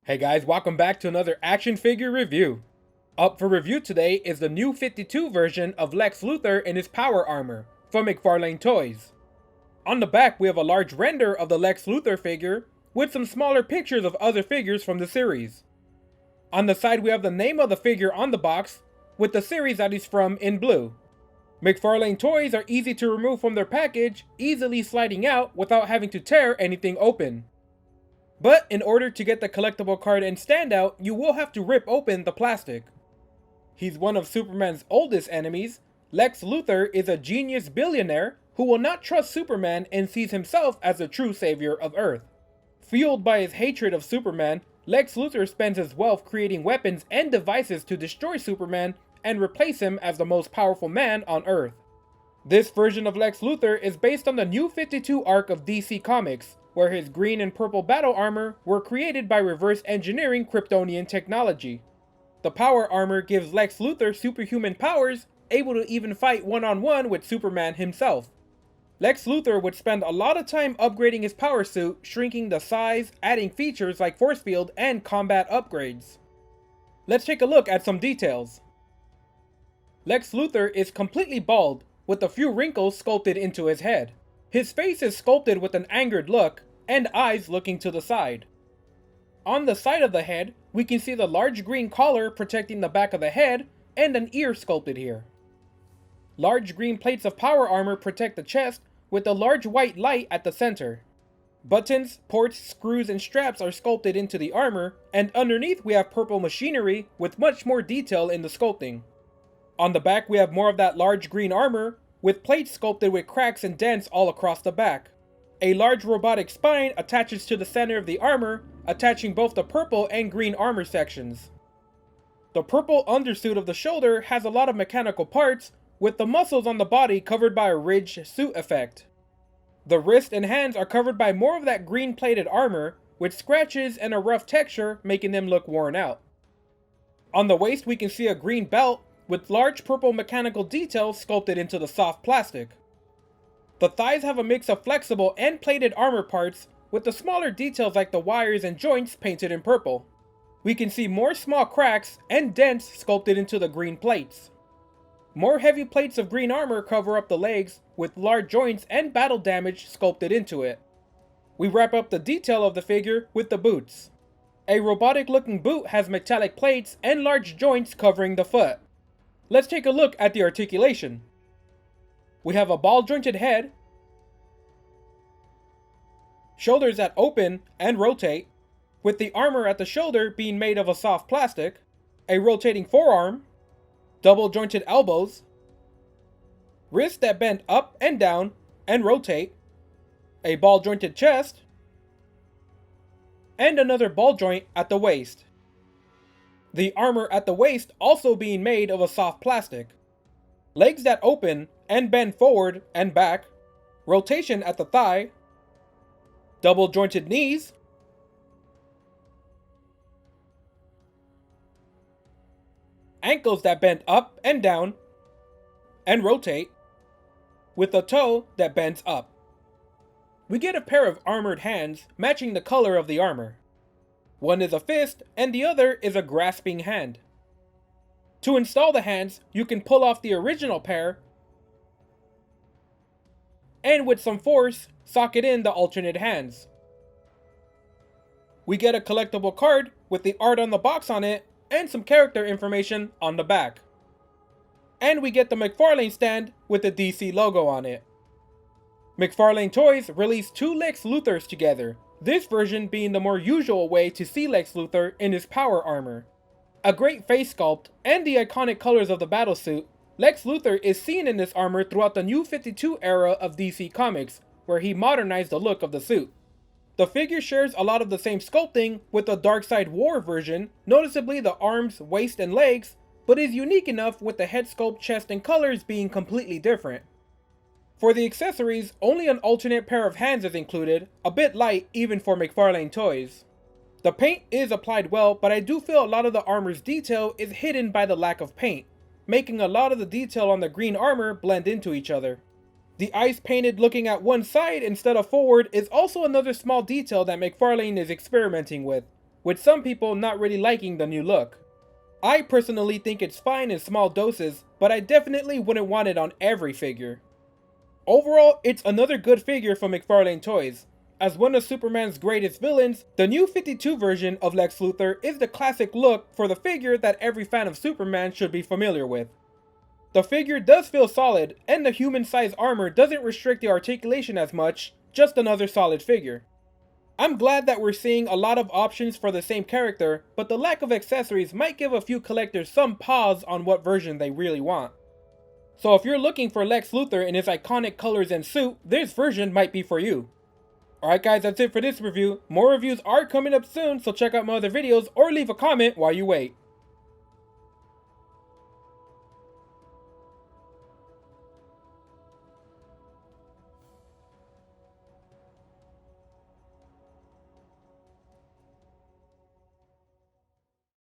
Hey guys, welcome back to another action figure review. Up for review today is the new 52 version of Lex Luthor in his power armor from McFarlane Toys. On the back we have a large render of the Lex Luthor figure with some smaller pictures of other figures from the series. On the side we have the name of the figure on the box with the series that he's from in blue. McFarlane Toys are easy to remove from their package, easily sliding out without having to tear anything open. But in order to get the collectible card and standout, you will have to rip open the plastic. He's one of Superman's oldest enemies. Lex Luthor is a genius billionaire who will not trust Superman and sees himself as the true savior of Earth. Fueled by his hatred of Superman, Lex Luthor spends his wealth creating weapons and devices to destroy Superman and replace him as the most powerful man on Earth. This version of Lex Luthor is based on the New 52 arc of DC Comics, where his green and purple battle armor were created by reverse engineering Kryptonian technology. The power armor gives Lex Luthor superhuman powers, able to even fight one-on-one with Superman himself. Lex Luthor would spend a lot of time upgrading his power suit, shrinking the size, adding features like force field and combat upgrades. Let's take a look at some details. Lex Luthor is completely bald, with a few wrinkles sculpted into his head. His face is sculpted with an angered look, and eyes looking to the side. On the side of the head, we can see the large green collar protecting the back of the head, and an ear sculpted here. Large green plates of power armor protect the chest, with a large white light at the center. Buttons, ports, screws, and straps are sculpted into the armor, and underneath we have purple machinery with much more detail in the sculpting. On the back we have more of that large green armor, with plates sculpted with cracks and dents all across the back. A large robotic spine attaches to the center of the armor, attaching both the purple and green armor sections. The purple undersuit of the shoulder has a lot of mechanical parts, with the muscles on the body covered by a ridged suit effect. The wrist and hands are covered by more of that green plated armor, with scratches and a rough texture making them look worn out. On the waist we can see a green belt, with large purple mechanical details sculpted into the soft plastic. The thighs have a mix of flexible and plated armor parts, with the smaller details like the wires and joints painted in purple. We can see more small cracks and dents sculpted into the green plates. More heavy plates of green armor cover up the legs, with large joints and battle damage sculpted into it. We wrap up the detail of the figure with the boots. A robotic looking boot has metallic plates and large joints covering the foot. Let's take a look at the articulation. We have a ball-jointed head, shoulders that open and rotate, with the armor at the shoulder being made of a soft plastic, a rotating forearm, double-jointed elbows, wrists that bend up and down and rotate, a ball-jointed chest, and another ball joint at the waist. The armor at the waist also being made of a soft plastic. Legs that open and bend forward and back, rotation at the thigh, double jointed knees, ankles that bend up and down and rotate, with a toe that bends up. We get a pair of armored hands matching the color of the armor. One is a fist and the other is a grasping hand. To install the hands, you can pull off the original pair and with some force, socket in the alternate hands. We get a collectible card with the art on the box on it and some character information on the back. And we get the McFarlane stand with the DC logo on it. McFarlane Toys released two Lex Luthors together, this version being the more usual way to see Lex Luthor in his power armor. A great face sculpt and the iconic colors of the battlesuit, Lex Luthor is seen in this armor throughout the New 52 era of DC Comics, where he modernized the look of the suit. The figure shares a lot of the same sculpting with the Darkseid War version, noticeably the arms, waist, and legs, but is unique enough with the head sculpt, chest, and colors being completely different. For the accessories, only an alternate pair of hands is included, a bit light even for McFarlane Toys. The paint is applied well, but I do feel a lot of the armor's detail is hidden by the lack of paint, making a lot of the detail on the green armor blend into each other. The eyes painted looking at one side instead of forward is also another small detail that McFarlane is experimenting with with some people not really liking the new look. I personally think it's fine in small doses, but I definitely wouldn't want it on every figure. Overall, it's another good figure from McFarlane Toys. As one of Superman's greatest villains, the new 52 version of Lex Luthor is the classic look for the figure that every fan of Superman should be familiar with. The figure does feel solid, and the human-sized armor doesn't restrict the articulation as much, just another solid figure. I'm glad that we're seeing a lot of options for the same character, but the lack of accessories might give a few collectors some pause on what version they really want. So if you're looking for Lex Luthor in his iconic colors and suit, this version might be for you. Alright guys, that's it for this review. More reviews are coming up soon, so check out my other videos or leave a comment while you wait.